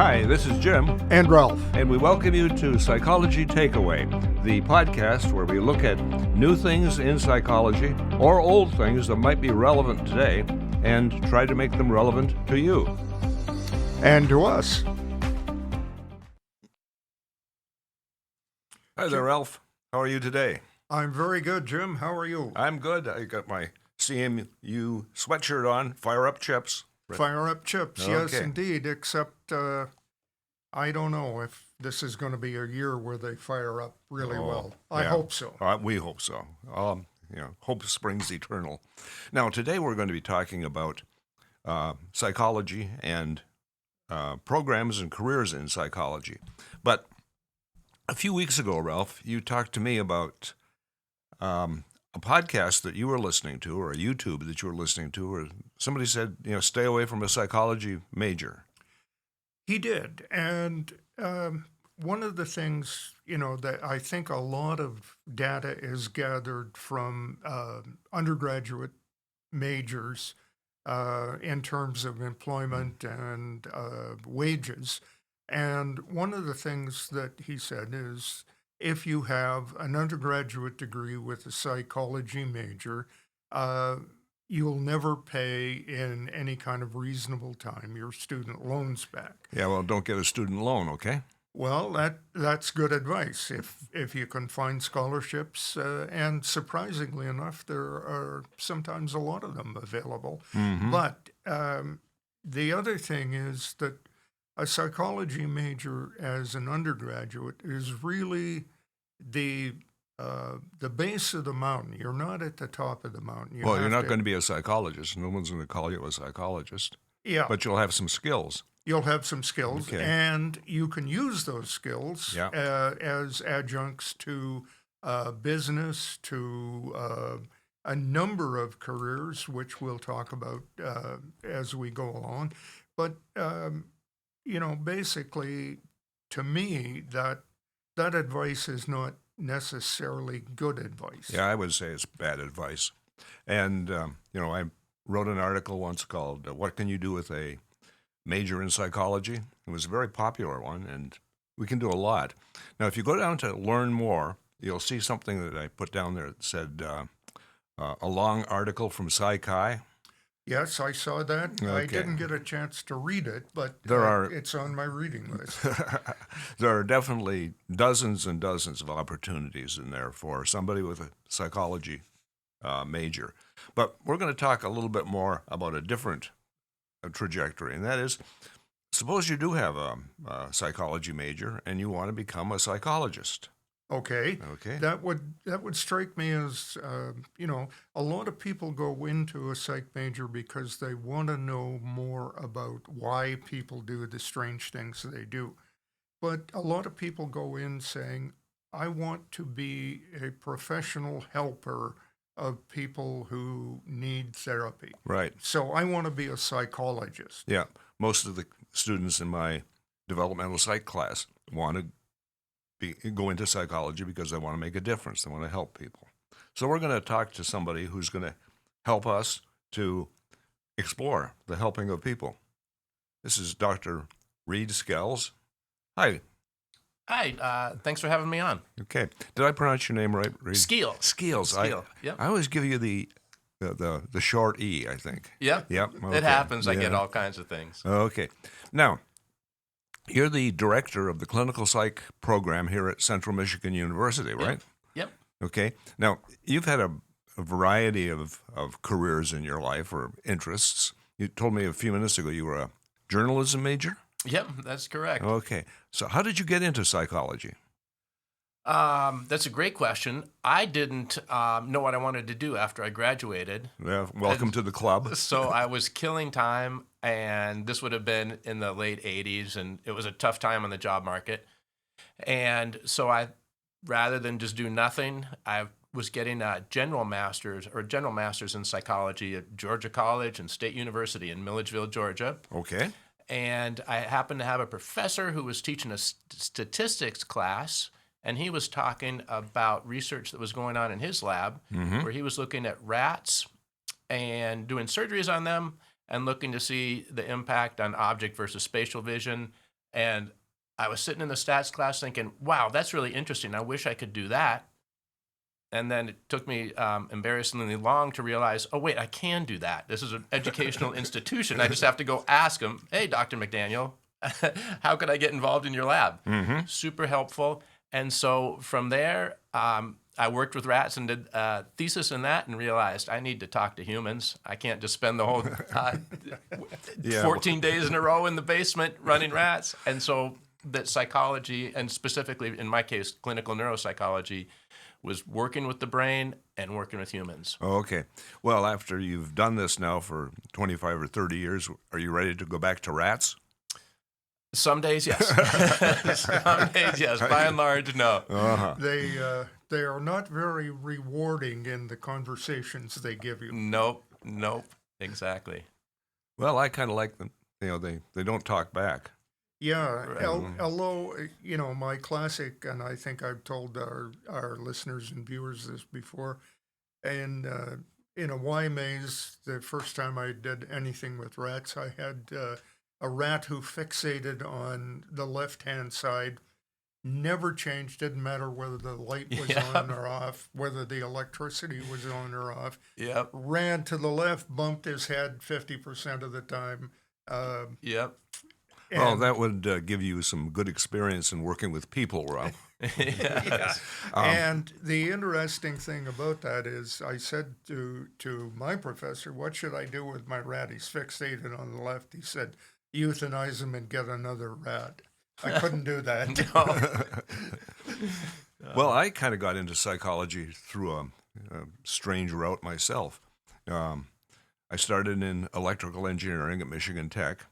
Hi, this is Jim. And Ralph. And we welcome you to Psychology Takeaway, the podcast where we look at new things in psychology or old things that might be relevant today and try to make them relevant to you. And to us. Hi there, Ralph. How are you today? I'm very good, Jim. How are you? I'm good. I got my CMU sweatshirt on. Fire up chips. Fire up chips, Okay. Yes, indeed, except I don't know if this is going to be a year where they fire up really well. I hope so. We hope so. Hope springs eternal. Now, today we're going to be talking about psychology and programs and careers in psychology. But a few weeks ago, Ralph, you talked to me about a podcast that you were listening to, or a YouTube that you were listening to, or somebody said, stay away from a psychology major. He did. And one of the things, that I think a lot of data is gathered from undergraduate majors in terms of employment and wages. And one of the things that he said is, if you have an undergraduate degree with a psychology major, you'll never pay in any kind of reasonable time your student loans back. Yeah, well, don't get a student loan, okay? Well, that's good advice if you can find scholarships, and surprisingly enough, there are sometimes a lot of them available. Mm-hmm. But the other thing is that a psychology major as an undergraduate is really the base of the mountain. You're not at the top of the mountain. You're not going to be a psychologist. No one's going to call you a psychologist. Yeah. But you'll have some skills. You'll have some skills, Okay. and you can use those skills as adjuncts to business, to a number of careers, which we'll talk about as we go along. But basically, to me, that advice is not necessarily good advice. Yeah, I would say it's bad advice. And, I wrote an article once called, What Can You Do with a Major in Psychology? It was a very popular one, and we can do a lot. Now, if you go down to learn more, you'll see something that I put down there that said, a long article from Psych-Chi. Yes, I saw that. Okay. I didn't get a chance to read it, but it's on my reading list. There are definitely dozens and dozens of opportunities in there for somebody with a psychology major. But we're going to talk a little bit more about a different trajectory, and that is, suppose you do have a psychology major and you want to become a psychologist. Okay. Okay. That would strike me as, a lot of people go into a psych major because they want to know more about why people do the strange things they do. But a lot of people go in saying, I want to be a professional helper of people who need therapy. Right. So I want to be a psychologist. Yeah. Most of the students in my developmental psych class want to go into psychology because they want to make a difference. They want to help people. So we're going to talk to somebody who's going to help us to explore the helping of people. This is Dr. Reid Skeel. Hi. Hi. Thanks for having me on. Okay. Did I pronounce your name right, Reid? Skeel. Skeel. Yep. I always give you the short E, I think. Yep. Okay. It happens. I get Yeah. all kinds of things. Okay. Now, you're the director of the clinical psych program here at Central Michigan University, right? Yep. Okay. Now, you've had a variety of careers in your life or interests. You told me a few minutes ago you were a journalism major? Yep, that's correct. Okay. So how did you get into psychology? That's a great question. I didn't know what I wanted to do after I graduated. Yeah, welcome to the club. So I was killing time, and this would have been in the late 80s, and it was a tough time on the job market. And so rather than just do nothing, I was getting a general master's in psychology at Georgia College and State University in Milledgeville, Georgia. Okay. And I happened to have a professor who was teaching a statistics class, and he was talking about research that was going on in his lab, where he was looking at rats and doing surgeries on them and looking to see the impact on object versus spatial vision And I was sitting in the stats class thinking, wow, that's really interesting. I wish I could do that. And then it took me embarrassingly long to realize, oh, wait, I can do that. This is an educational institution. I just have to go ask them, hey, Dr. McDaniel, how could I get involved in your lab? Mm-hmm. Super helpful. And so from there, I worked with rats and did a thesis in that and realized I need to talk to humans. I can't just spend the whole 14 days in a row in the basement running rats. And so that psychology, and specifically in my case, clinical neuropsychology, was working with the brain and working with humans. Okay. Well, after you've done this now for 25 or 30 years, are you ready to go back to rats? Some days, yes. Some days, yes. By and large, no. Uh-huh. They are not very rewarding in the conversations they give you. Nope. Exactly. Well, I kind of like them. They don't talk back. Yeah, Right. although, my classic, and I think I've told our listeners and viewers this before, and in a Y maze, the first time I did anything with rats, I had a rat who fixated on the left-hand side, never changed, didn't matter whether the light was Yeah. on or off, whether the electricity was on or off, Yep. ran to the left, bumped his head 50% of the time. Yep. Well, And- that would give you some good experience in working with people, Rob. Yeah. And the interesting thing about that is I said to my professor, what should I do with my rat? He's fixated on the left. He said, euthanize him and get another rat. I couldn't do that. Well, I kind of got into psychology through a strange route myself. I started in electrical engineering at Michigan Tech,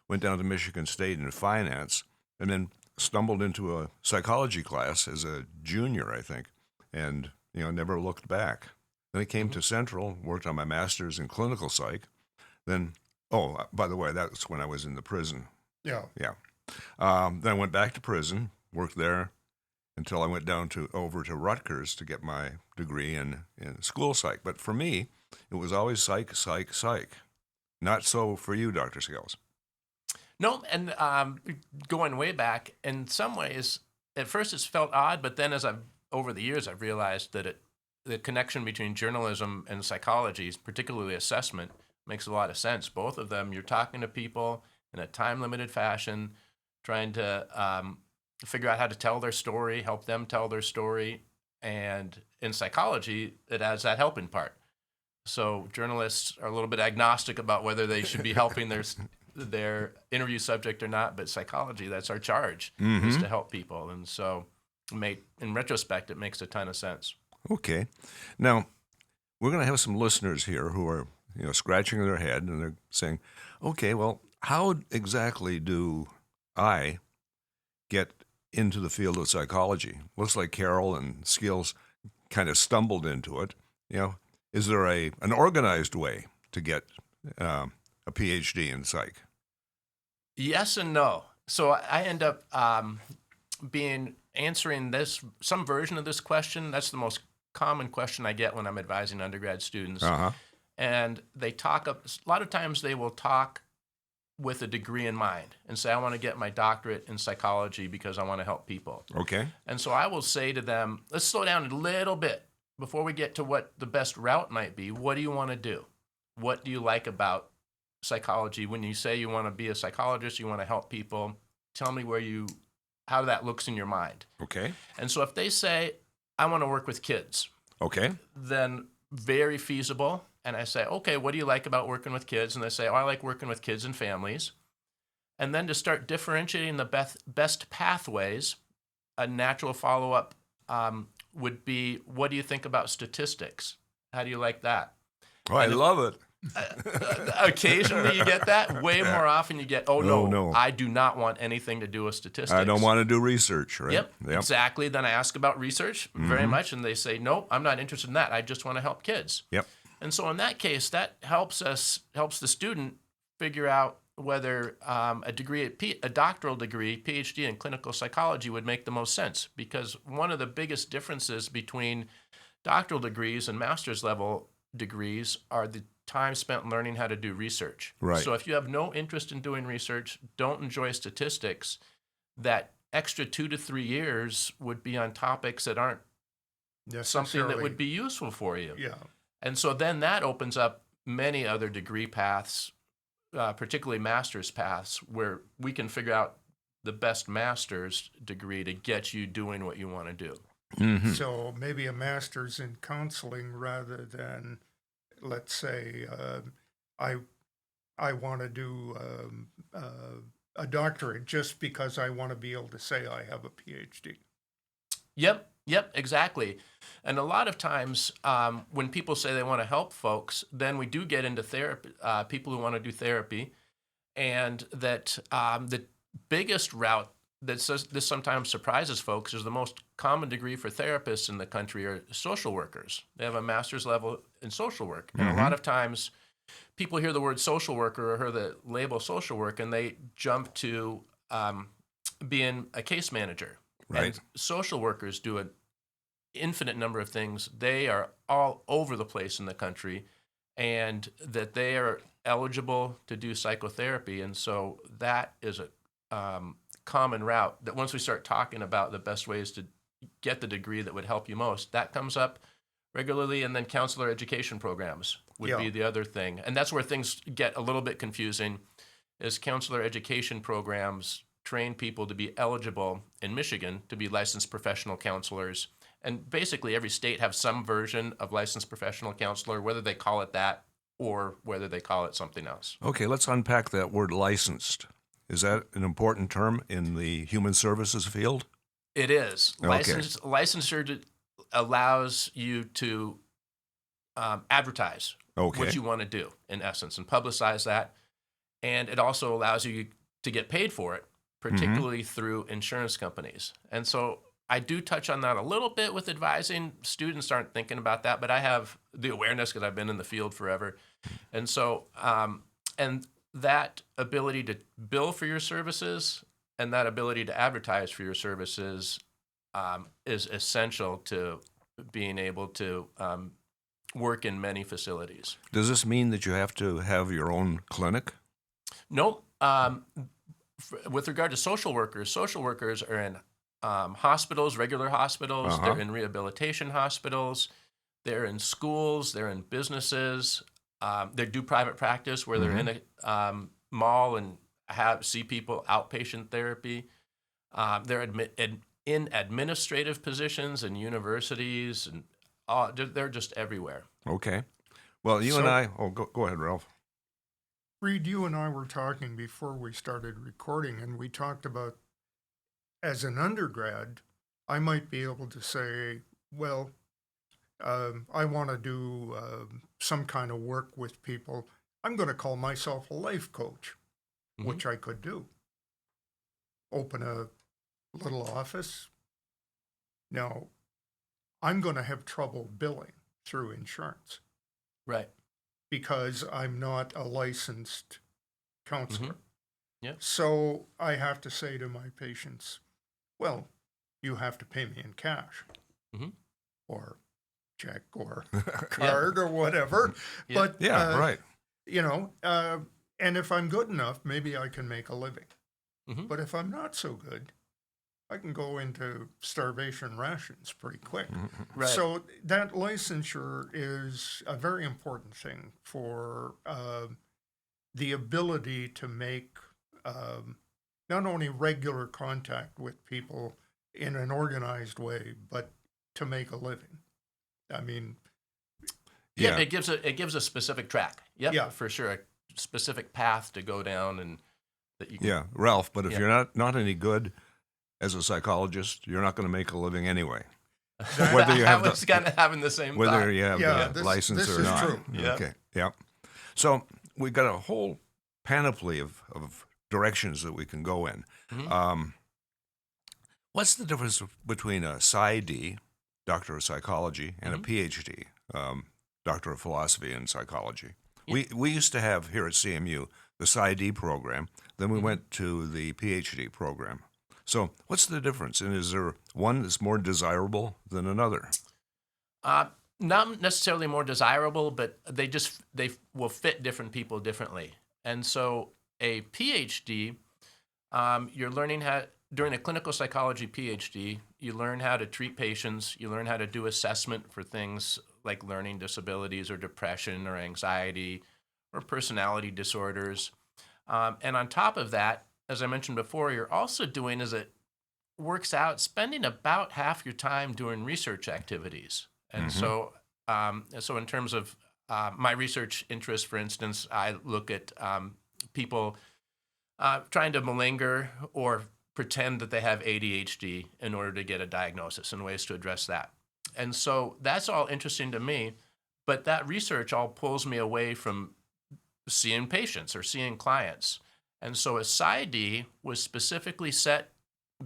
went down to Michigan State in finance, and then stumbled into a psychology class as a junior, I think, and never looked back. Then I came to Central, worked on my master's in clinical psych. Then, by the way, that's when I was in the prison. Yeah. Yeah. Then I went back to prison, worked there until I went down over to Rutgers to get my degree in school psych. But for me, it was always psych, psych, psych. Not so for you, Dr. Scales. No, and going way back, in some ways, at first it's felt odd, but then over the years, I've realized that the connection between journalism and psychology, particularly assessment, makes a lot of sense. Both of them, you're talking to people in a time-limited fashion, trying to figure out how to tell their story, help them tell their story, and in psychology, it has that helping part. So journalists are a little bit agnostic about whether they should be helping their interview subject or not, but psychology, that's our charge, is to help people. And so in retrospect, it makes a ton of sense. Okay. Now, we're going to have some listeners here who are, scratching their head and they're saying, okay, well, how exactly do I get into the field of psychology? Looks like Carol and Skills kind of stumbled into it. Is there an organized way to get a PhD in psych? Yes and no. So I end up answering some version of this question. That's the most common question I get when I'm advising undergrad students. Uh-huh. And a lot of times they will talk with a degree in mind and say, I want to get my doctorate in psychology because I want to help people. Okay. And so I will say to them, let's slow down a little bit before we get to what the best route might be. What do you want to do? What do you like about psychology? When you say you want to be a psychologist, you want to help people, tell me how that looks in your mind. Okay. And so if they say, I want to work with kids, Okay. then very feasible. And I say, okay, what do you like about working with kids? And they say, I like working with kids and families. And then to start differentiating the best pathways, a natural follow-up would be, what do you think about statistics? How do you like that? Oh, I love it. Occasionally you get that. Way more often you get, No. I do not want anything to do with statistics. I don't want to do research, right? Yep, exactly. Then I ask about research very much, and they say, nope, I'm not interested in that. I just want to help kids. Yep. And so in that case, that helps the student figure out whether a doctoral degree, PhD in clinical psychology would make the most sense. Because one of the biggest differences between doctoral degrees and master's level degrees are the time spent learning how to do research. Right. So if you have no interest in doing research, don't enjoy statistics, that extra 2 to 3 years would be on topics that aren't something that would be useful for you. Yeah. And so then that opens up many other degree paths, particularly master's paths, where we can figure out the best master's degree to get you doing what you want to do. Mm-hmm. So maybe a master's in counseling rather than, let's say, I want to do a doctorate just because I want to be able to say I have a PhD. Yep, exactly. And a lot of times when people say they want to help folks, then we do get into therapy, people who want to do therapy, and that the biggest route that this sometimes surprises folks is the most common degree for therapists in the country are social workers. They have a master's level in social work. And a lot of times people hear the word social worker or hear the label social work and they jump to being a case manager. Right. And social workers do an infinite number of things. They are all over the place in the country, and that they are eligible to do psychotherapy. And so that is a common route that once we start talking about the best ways to get the degree that would help you most, that comes up regularly. And then counselor education programs would be the other thing. And that's where things get a little bit confusing, is counselor education programs train people to be eligible in Michigan to be licensed professional counselors. And basically every state has some version of licensed professional counselor, whether they call it that or whether they call it something else. Okay, let's unpack that word licensed. Is that an important term in the human services field? It is. Okay. Licensure allows you to advertise what you want to do, in essence, and publicize that. And it also allows you to get paid for it, particularly through insurance companies. And so I do touch on that a little bit with advising. Students aren't thinking about that, but I have the awareness because I've been in the field forever. And so, and that ability to bill for your services and that ability to advertise for your services is essential to being able to work in many facilities. Does this mean that you have to have your own clinic? Nope. With regard to social workers are in hospitals, regular hospitals. Uh-huh. They're in rehabilitation hospitals. They're in schools. They're in businesses. They do private practice where they're in a mall and see people outpatient therapy. They're in administrative positions in universities, and they're just everywhere. Okay. Well, you and I... Oh, go ahead, Ralph. Reid, you and I were talking before we started recording, and we talked about, as an undergrad, I might be able to say, well, I want to do some kind of work with people. I'm going to call myself a life coach, which I could do. Open a little office. Now, I'm going to have trouble billing through insurance. Right. Because I'm not a licensed counselor. Yeah. So I have to say to my patients, well, you have to pay me in cash or check or card or whatever. Yeah. But, right. you know, and if I'm good enough, maybe I can make a living. But if I'm not so good, I can go into starvation rations pretty quick. Right. So that licensure is a very important thing for the ability to make not only regular contact with people in an organized way, but to make a living. I mean, yeah, it gives a specific track. Yep, yeah, for sure, a specific path to go down, and that you can, Yeah, Ralph. But if you're not any good as a psychologist, you're not going to make a living anyway. Whether you have kind of having the same whether thought. you have the license this or is not. true. Yeah. Okay. Yeah. So we've got a whole panoply of directions that we can go in. What's the difference between a PsyD, Doctor of Psychology, and a PhD, Doctor of Philosophy in Psychology? Yeah. We used to have here at CMU the PsyD program. Then we went to the PhD program. So what's the difference? And is there one that's more desirable than another? not necessarily more desirable, but they will fit different people differently. And so a PhD, you're learning how during a clinical psychology PhD, you learn how to treat patients, you learn how to do assessment for things like learning disabilities or depression or anxiety or personality disorders. And on top of that, as I mentioned before, you're also doing, as it works out, spending about half your time doing research activities. And so in terms of my research interests, for instance, I look at people trying to malinger or pretend that they have ADHD in order to get a diagnosis and ways to address that. And so that's all interesting to me, but that research all pulls me away from seeing patients or seeing clients. And so a PsyD was specifically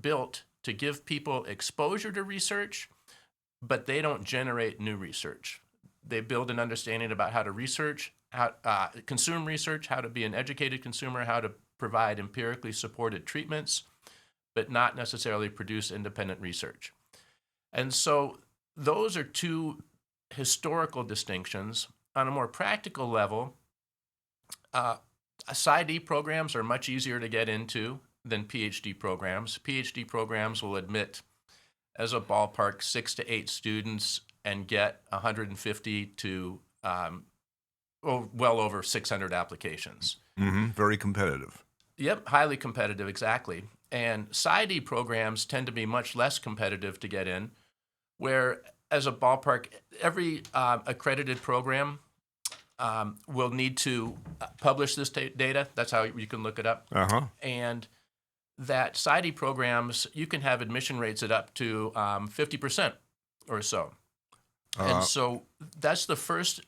built to give people exposure to research, but they don't generate new research. They build an understanding about how to research, how consume research, how to be an educated consumer, how to provide empirically supported treatments, but not necessarily produce independent research. And so those are two historical distinctions. On a more practical level, PsyD programs are much easier to get into than PhD programs. PhD programs will admit, as a ballpark, 6 to 8 students and get 150 to well over 600 applications. Very competitive. Yep, highly competitive, exactly. And PsyD programs tend to be much less competitive to get in, where, as a ballpark, every accredited program will need to publish this data. That's how you can look it up. And that PsyD programs, you can have admission rates at up to 50% or so. And so that's the first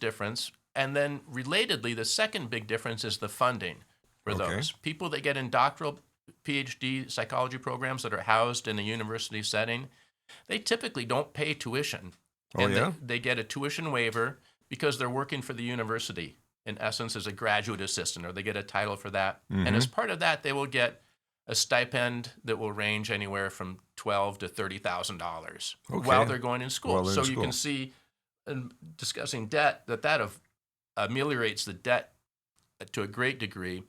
difference. And then relatedly, the second big difference is the funding for those. People that get in doctoral PhD psychology programs that are housed in a university setting, they typically don't pay tuition. They get a tuition waiver because they're working for the university, in essence, as a graduate assistant, or they get a title for that. And as part of that, they will get a stipend that will range anywhere from $12,000 to $30,000 while they're going in school. So you can see, in discussing debt, that ameliorates the debt to a great degree.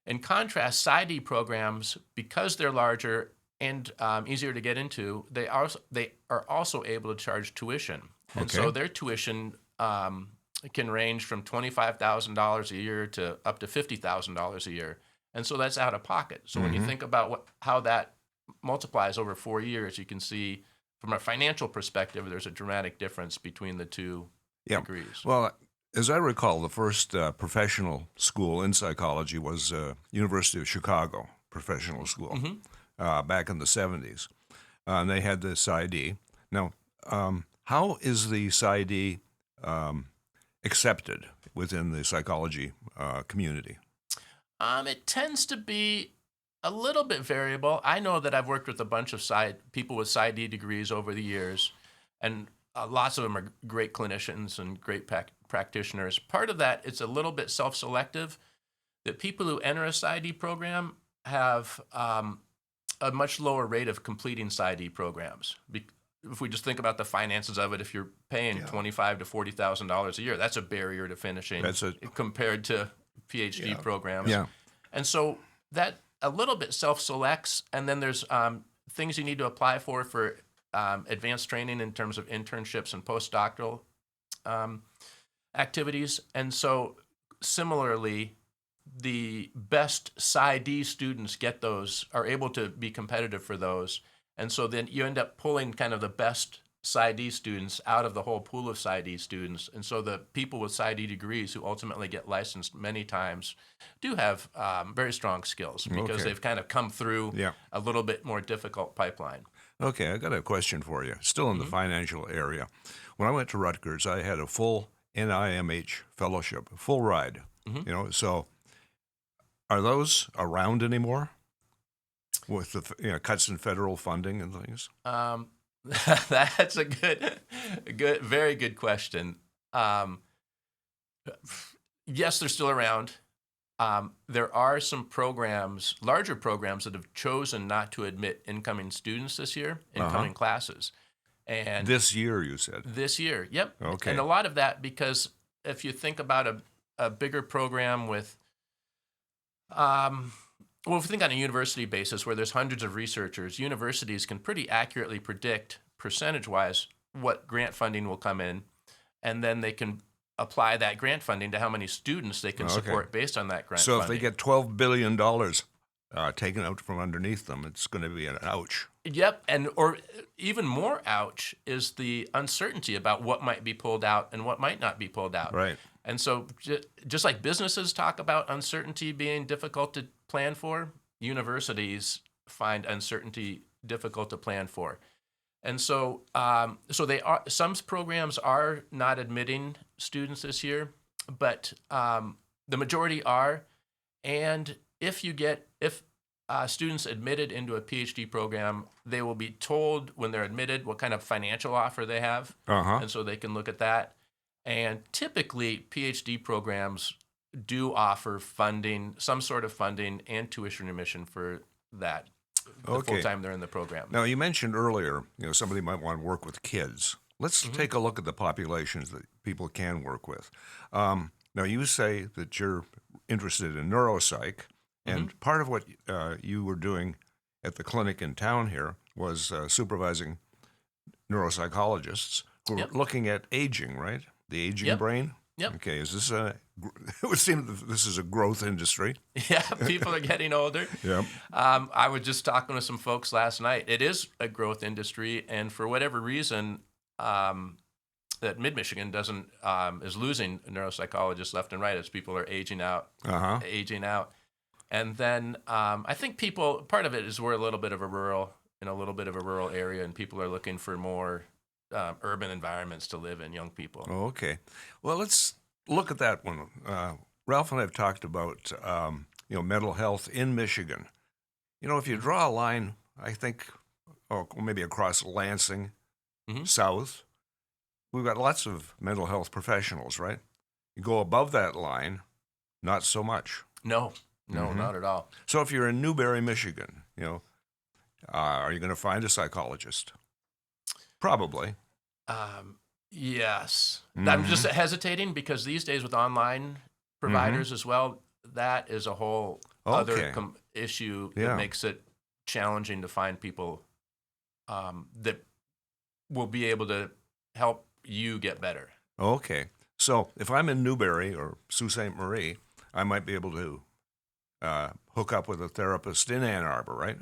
In contrast, PsyD programs, because they're larger and easier to get into, they are also able to charge tuition. And so their tuition can range from $25,000 a year to up to $50,000 a year. And so that's out of pocket. So when you think about how that multiplies over 4 years, you can see from a financial perspective, there's a dramatic difference between the two degrees. Well, as I recall, the first professional school in psychology was University of Chicago Professional School back in the 70s. And they had the PsyD. Now, how is the PsyD accepted within the psychology community? It tends to be a little bit variable. I know that I've worked with a bunch of people with PsyD degrees over the years, and lots of them are great clinicians and great practitioners. Part of that, it's a little bit self-selective, that people who enter a PsyD program have a much lower rate of completing PsyD programs. If we just think about the finances of it, if you're paying $25,000 to $40,000 a year, that's a barrier to finishing compared to PhD programs. And so that a little bit self-selects, and then there's things you need to apply for advanced training in terms of internships and postdoctoral activities. And so similarly, the best PsyD students are able to be competitive for those. And so then you end up pulling kind of the best PsyD students out of the whole pool of PsyD students. And so the people with PsyD degrees who ultimately get licensed many times do have very strong skills because they've kind of come through a little bit more difficult pipeline. Okay, I got a question for you. Still in the financial area. When I went to Rutgers, I had a full NIMH fellowship, full ride. So are those around anymore with the cuts in federal funding and things? That's a very good question. Yes, they're still around. There are some programs, larger programs, that have chosen not to admit incoming students this year, incoming classes. And This year, you said. this year, yep. Okay. And a lot of that because if you think about a bigger program with, well, if you think on a university basis where there's hundreds of researchers, universities can pretty accurately predict percentage-wise what grant funding will come in, and then they can apply that grant funding to how many students they can Okay. support based on that grant So funding. if they get $12 billion taken out from underneath them, it's going to be an ouch. Yep, and or even more ouch is the uncertainty about what might be pulled out and what might not be pulled out. Right. And so just like businesses talk about uncertainty being difficult to plan for, universities find uncertainty difficult to plan for. And so some programs are not admitting students this year, but the majority are. And if students admitted into a PhD program, they will be told when they're admitted what kind of financial offer they have, and so they can look at that. And typically, PhD programs do offer funding, some sort of funding, and tuition remission for that the Okay. full time they're in the program. Now, you mentioned earlier, somebody might want to work with kids. Let's take a look at the populations that people can work with. Now, you say that you're interested in neuropsych, and part of what you were doing at the clinic in town here was supervising neuropsychologists who were Yep. looking at aging, right? The aging Yep. brain? Yep. Okay, is this it would seem that this is a growth industry. Yeah, people are getting older. Yep. I was just talking with some folks last night. It is a growth industry, and for whatever reason, that Mid Michigan doesn't is losing neuropsychologists left and right as people are aging out, and then I think part of it is we're a little bit of a rural area, and people are looking for more urban environments to live in. Young people. Oh, okay. Well, let's look at that one. Ralph and I have talked about mental health in Michigan. If you draw a line, I think, maybe across Lansing, south, we've got lots of mental health professionals, right? You go above that line, not so much. No, not at all. So if you're in Newberry, Michigan, are you going to find a psychologist? Probably. Yes. I'm just hesitating because these days with online providers as well, that is a whole other issue that makes it challenging to find people that will be able to help you get better. Okay. So if I'm in Newberry or Sault Ste. Marie, I might be able to hook up with a therapist in Ann Arbor, right?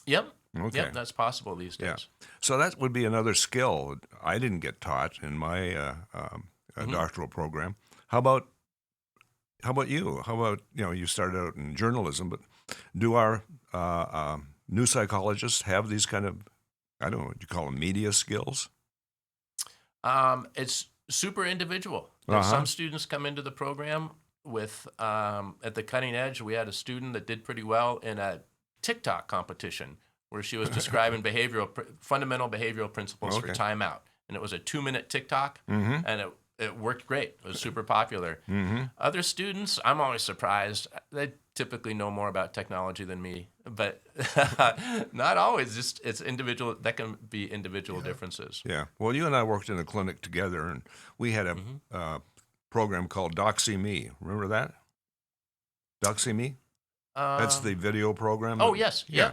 Yep. Okay. Yep, that's possible these days. Yeah. So that would be another skill I didn't get taught in my doctoral program. How about you? How about you started out in journalism, but do our new psychologists have these kind of, I don't know, what you call them, media skills? It's super individual. Some students come into the program with at the cutting edge. We had a student that did pretty well in a TikTok competition where she was describing fundamental behavioral principles for timeout, and it was a 2-minute TikTok, and it worked great. It was super popular. Other students, I'm always surprised. They typically know more about technology than me, but not always. Just it's individual. That can be individual differences. Yeah. Well, you and I worked in a clinic together, and we had a program called Doxy Me. Remember that? Doxy Me? That's the video program. Oh, yes. Yeah.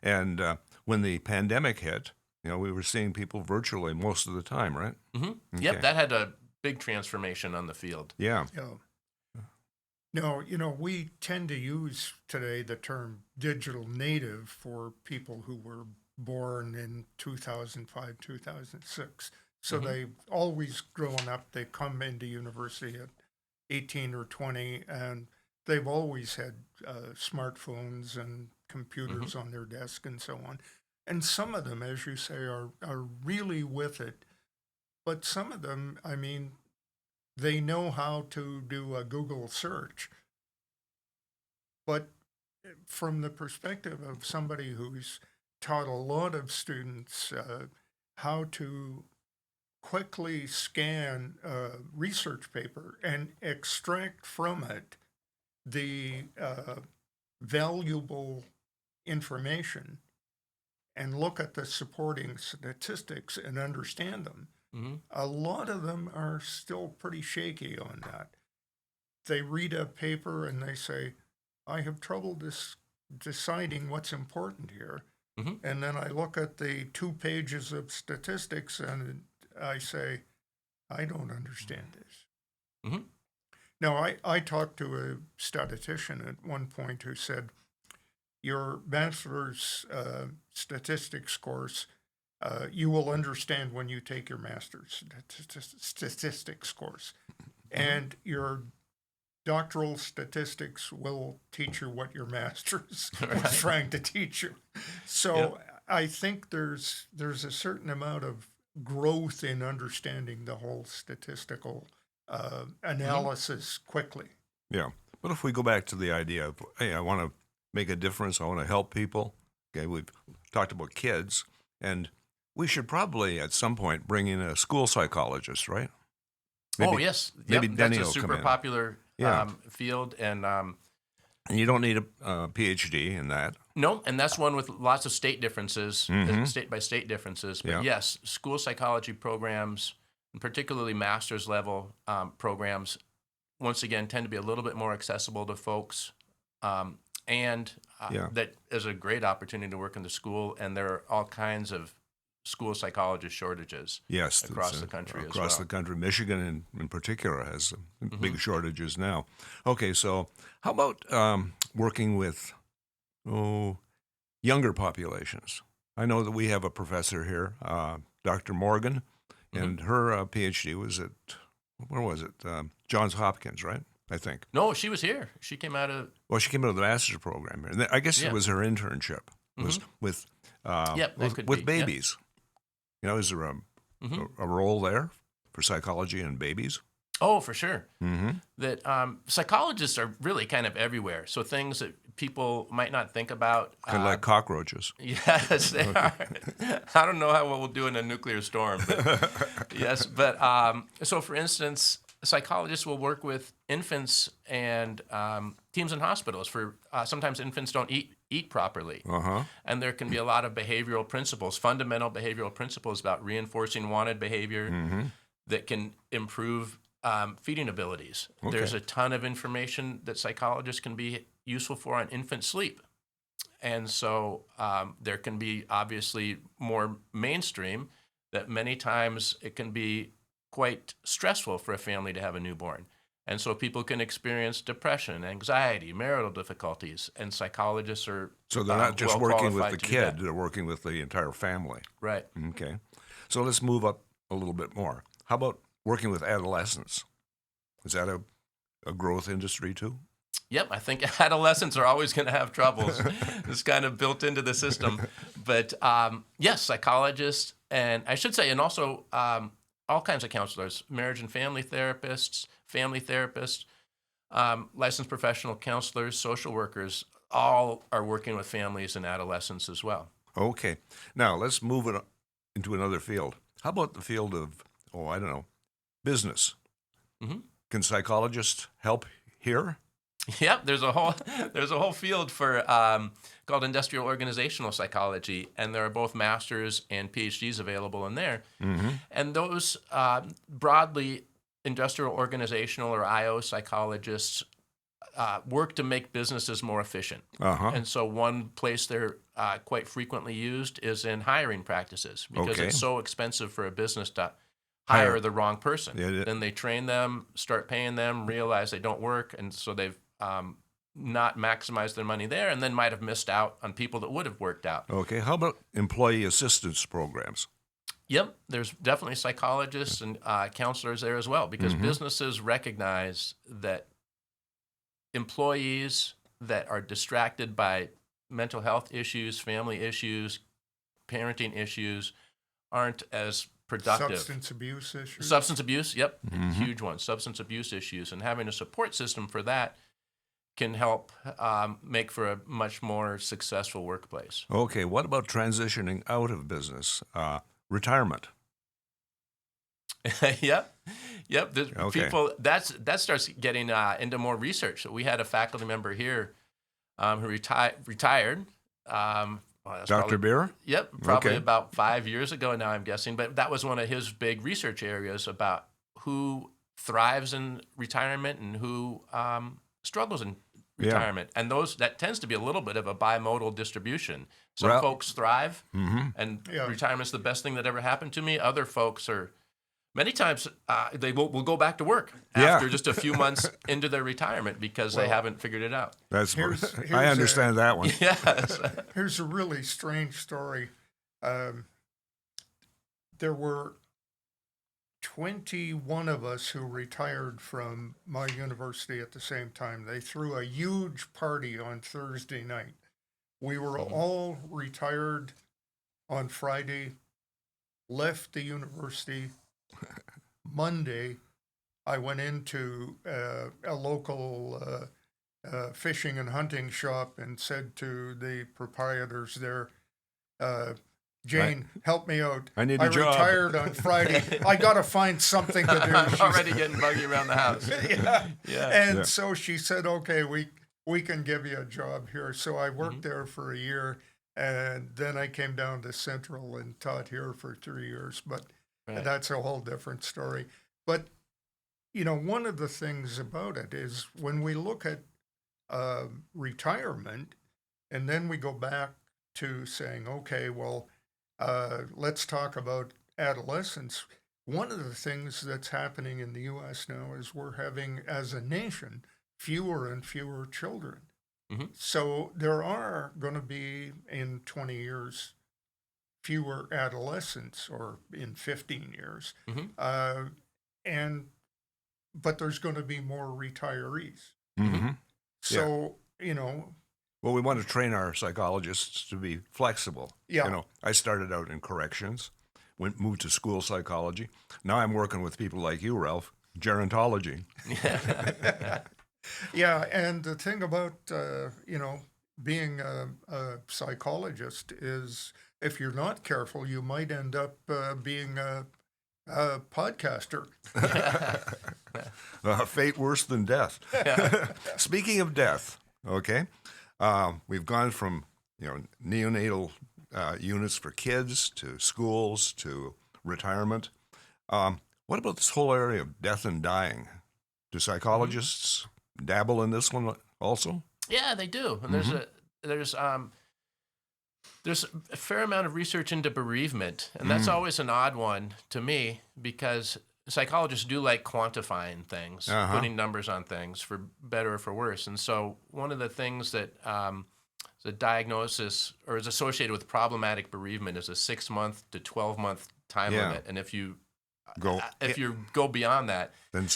And when the pandemic hit, we were seeing people virtually most of the time, right? Yep, that had a big transformation on the field. Yeah. No, we tend to use today the term digital native for people who were born in 2005, 2006. So they've always grown up. They come into university at 18 or 20, and they've always had smartphones and computers on their desk and so on. And some of them, as you say, are really with it. But some of them, they know how to do a Google search. But from the perspective of somebody who's taught a lot of students how to quickly scan a research paper and extract from it the valuable information and look at the supporting statistics and understand them, Hmm. a lot of them are still pretty shaky on that. They read a paper and they say, I have trouble deciding what's important here. Hmm. And then I look at the 2 pages of statistics and I say, I don't understand this. Hmm. Now, I talked to a statistician at one point who said, your bachelor's statistics course, you will understand when you take your master's statistics course. And your doctoral statistics will teach you what your master's was Right. trying to teach you. So Yep. I think there's a certain amount of growth in understanding the whole statistical analysis quickly. Yeah. But if we go back to the idea of, hey, I want to make a difference, I want to help people. Okay, we've talked about kids, and we should probably at some point bring in a school psychologist, right? Oh, yes. Maybe Yep. Denny That's a will come super in. popular Yeah. field. And And you don't need a PhD in that. no, and that's one with lots of state differences, Mhm. state by state differences. But Yeah. yes, school psychology programs, and particularly master's level programs, once again, tend to be a little bit more accessible to folks. And Yeah. that is a great opportunity to work in the school. And there are all kinds of school psychologist shortages Yes, across the country as across well. the country. Michigan, in particular, has Mm-hmm. big shortages now. Okay, so how about working with younger populations? I know that we have a professor here, Dr. Morgan, Mm-hmm. and her PhD was at where was it? Johns Hopkins, right? I think. No, she was here. She came out of, Well, she came out of the master's program here, and I guess it Yeah. was her internship was Mhm. with Yep, that could with be, yep. babies. You know, is there Mhm. a role there for psychology and babies? Oh, for sure. Mm-hmm. That psychologists are really kind of everywhere. So things that people might not think about. Kind of like cockroaches. Yes, they are. I don't know how well we'll do in a nuclear storm, but yes. But so, for instance, psychologists will work with infants and teams in hospitals. For sometimes infants don't eat properly, Uh-huh. and there can be a lot of behavioral principles, fundamental behavioral principles about reinforcing wanted behavior Mm-hmm. that can improve feeding abilities. Okay. There's a ton of information that psychologists can be useful for on infant sleep. And so there can be obviously more mainstream that many times it can be quite stressful for a family to have a newborn. And so people can experience depression, anxiety, marital difficulties, and psychologists are So they're not just working with well-qualified the to do that. kid, they're working with the entire family. Right. Okay. So let's move up a little bit more. How about working with adolescents? Is that a growth industry too? Yep, I think adolescents are always going to have troubles. It's kind of built into the system. But yes, psychologists, and I should say, and also all kinds of counselors, marriage and family therapists, licensed professional counselors, social workers, all are working with families and adolescents as well. Okay. Now let's move it into another field. How about the field of, I don't know, business? Mhm. Can psychologists help here? Yep, there's a whole field for called industrial organizational psychology, and there are both masters and PhDs available in there. Mm-hmm. And those broadly industrial organizational or IO psychologists work to make businesses more efficient. Uh-huh. And so one place they're quite frequently used is in hiring practices because Okay. it's so expensive for a business to Hire. hire the wrong person. Yeah. Then they train them, start paying them, realize they don't work, and so they've not maximized their money there, and then might have missed out on people that would have worked out. Okay. How about employee assistance programs? Yep, there's definitely psychologists and counselors there as well because Mhm. businesses recognize that employees that are distracted by mental health issues, family issues, parenting issues aren't as productive. Substance abuse issues. Substance abuse, yep, Mhm. huge one. Substance abuse issues, and having a support system for that can help make for a much more successful workplace. Okay. What about transitioning out of business? Retirement. Yep, yep. There's Okay. people that starts getting into more research. We had a faculty member here who retired well, that's Dr. probably, Beer? yep, probably Okay. about 5 years ago now, I'm guessing. But that was one of his big research areas about who thrives in retirement and who struggles in Yeah. retirement. And that tends to be a little bit of a bimodal distribution. Some Well- folks thrive, Mm-hmm. and Yeah. retirement's the best thing that ever happened to me. Other folks are many times they will go back to work Yeah. after just a few months into their retirement because they Well, haven't figured it out. That's Here's I a- understand that one. Yes. Here's a really strange story. There were 21 of us who retired from my university at the same time. They threw a huge party on Thursday night. We were all retired on Friday, left the university. Monday, I went into a local fishing and hunting shop and said to the proprietors there, Jane, help me out. I need a job." retired on Friday. I got to find something to do. I'm She already getting buggy around the house. yeah. Yeah. And Yeah. so she said, okay, we can give you a job here. So I worked there for a year, and then I came down to Central and taught here for 3 years. But Right. that's a whole different story. But, one of the things about it is when we look at retirement, and then we go back to saying, okay, well, let's talk about adolescence. One of the things that's happening in the U.S. now is we're having, as a nation, fewer and fewer children. Mhm. So there are going to be, in 20 years, fewer adolescents, or in 15 years. Mhm. But there's going to be more retirees. Mm-hmm. So, Well, we want to train our psychologists to be flexible. Yeah. I started out in corrections, moved to school psychology. Now I'm working with people like you, Ralph, gerontology. yeah. And the thing about, being a psychologist is if you're not careful, you might end up being a podcaster. Fate worse than death. Speaking of death, okay, we've gone from neonatal units for kids to schools to retirement. What about this whole area of death and dying? Do psychologists dabble in this one also? Yeah, they do. And there's a fair amount of research into bereavement, and that's always an odd one to me because psychologists do like quantifying things, putting numbers on things for better or for worse. And so one of the things that the diagnosis or is associated with problematic bereavement is a 6-month to 12-month time Yeah. limit. And if you Go go beyond that, then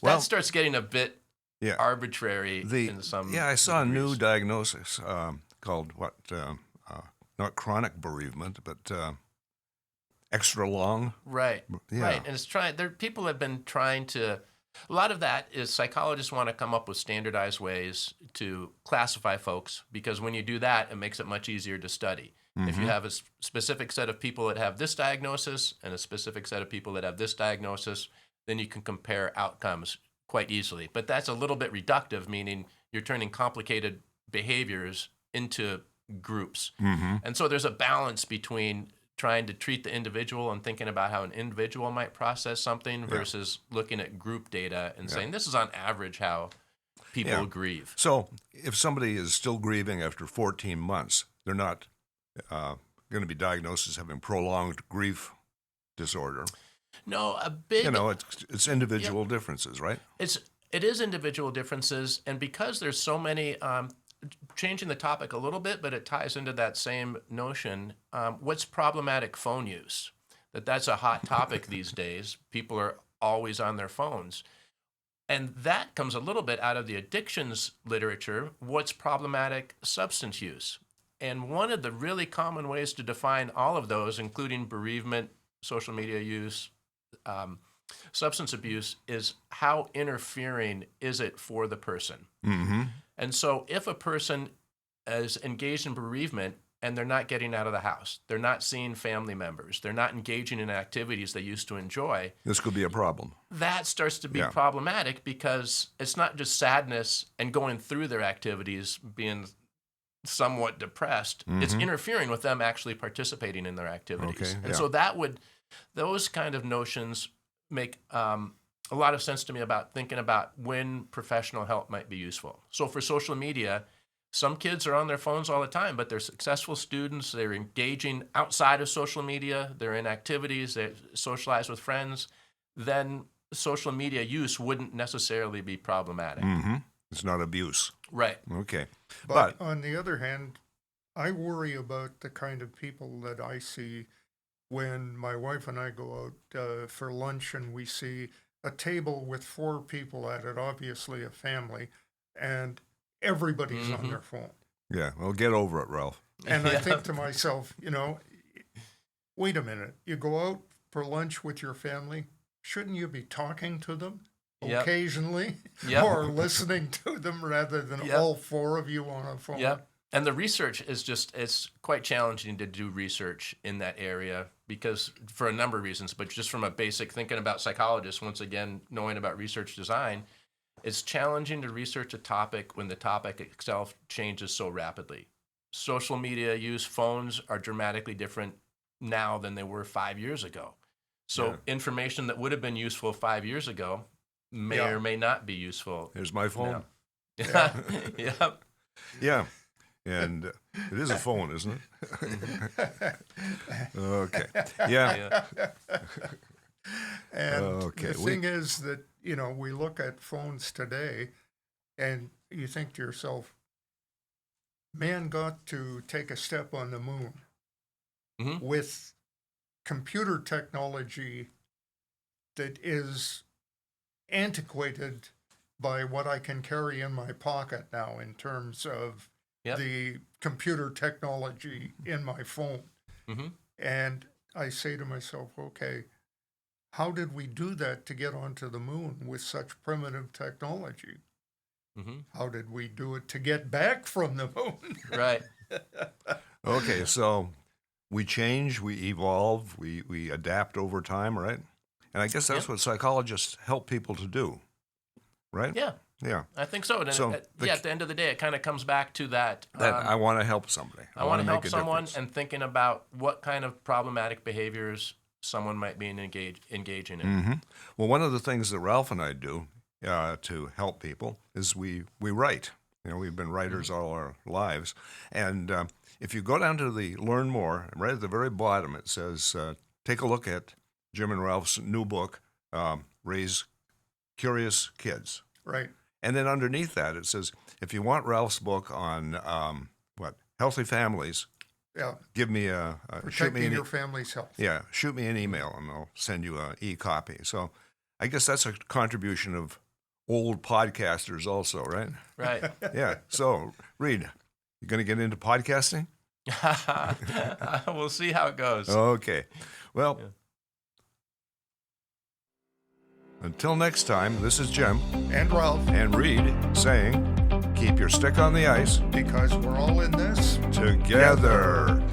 that starts getting a bit yeah. arbitrary in some I saw a new degrees. diagnosis called not chronic bereavement, but extra long. Right. Yeah. Right. And people have been trying to, a lot of that is psychologists want to come up with standardized ways to classify folks because when you do that, it makes it much easier to study. If you have a specific set of people that have this diagnosis and a specific set of people that have this diagnosis, then you can compare outcomes quite easily. But that's a little bit reductive, meaning you're turning complicated behaviors into groups. And so there's a balance between trying to treat the individual and thinking about how an individual might process something versus looking at group data and saying this is on average how people grieve. So if somebody is still grieving after 14 months, they're not going to be diagnosed as having prolonged grief disorder. No, a big It's individual differences, right? it is individual differences, and because there's so many changing the topic a little bit, but it ties into that same notion. What's problematic phone use? That's a hot topic these days. People are always on their phones. And that comes a little bit out of the addictions literature. What's problematic substance use? And one of the really common ways to define all of those, including bereavement, social media use, substance abuse, is how interfering is it for the person? And so if a person is engaged in bereavement and they're not getting out of the house, they're not seeing family members, they're not engaging in activities they used to enjoy, This could be a problem. that starts to be problematic because it's not just sadness and going through their activities being somewhat depressed, it's interfering with them actually participating in their activities. Okay, And so those kind of notions make a lot of sense to me about thinking about when professional help might be useful. So for social media, some kids are on their phones all the time, but they're successful students. They're engaging outside of social media. They're in activities. They socialize with friends. Then social media use wouldn't necessarily be problematic. It's not abuse. Right. Okay. But on the other hand, I worry about the kind of people that I see when my wife and I go out for lunch and we see a table with 4 people at it, obviously a family, and everybody's on their phone. Yeah, well, get over it, Ralph. And I think to myself, wait a minute. You go out for lunch with your family, shouldn't you be talking to them occasionally or listening to them rather than all 4 of you on a phone? Yep. And the research is it's quite challenging to do research in that area because for a number of reasons, but just from a basic thinking about psychologists, once again, knowing about research design, it's challenging to research a topic when the topic itself changes so rapidly. Social media use, phones are dramatically different now than they were 5 years ago. So information that would have been useful 5 years ago may or may not be useful. Here's my phone. Yeah. Yep. Yeah. And it is a phone, isn't it? Okay. Yeah. And the thing is that, we look at phones today and you think to yourself, man got to take a step on the moon with computer technology that is antiquated by what I can carry in my pocket now in terms of the computer technology in my phone. And I say to myself, okay, how did we do that to get onto the moon with such primitive technology? How did we do it to get back from the moon? Right. Okay, so we change, we evolve, we adapt over time, right? And I guess that's what psychologists help people to do, right? Yeah. Yeah. I think so. And So at the end of the day, it kind of comes back to that. I want to help somebody. I want to make help a someone difference. and thinking about what kind of problematic behaviors someone might be engaging in. Well, one of the things that Ralph and I do to help people is we write. We've been writers all our lives. And if you go down to the Learn More, right at the very bottom, it says, take a look at Jim and Ralph's new book, Raise Curious Kids. Right. And then underneath that, it says, if you want Ralph's book on healthy families, give me protecting your family's health. Yeah, shoot me an email and I'll send you an e-copy. So I guess that's a contribution of old podcasters also, right? Right. Yeah. So, Reid, you going to get into podcasting? We'll see how it goes. Okay. Well, until next time, this is Jim And Ralph, and Reid saying, keep your stick on the ice because we're all in this together.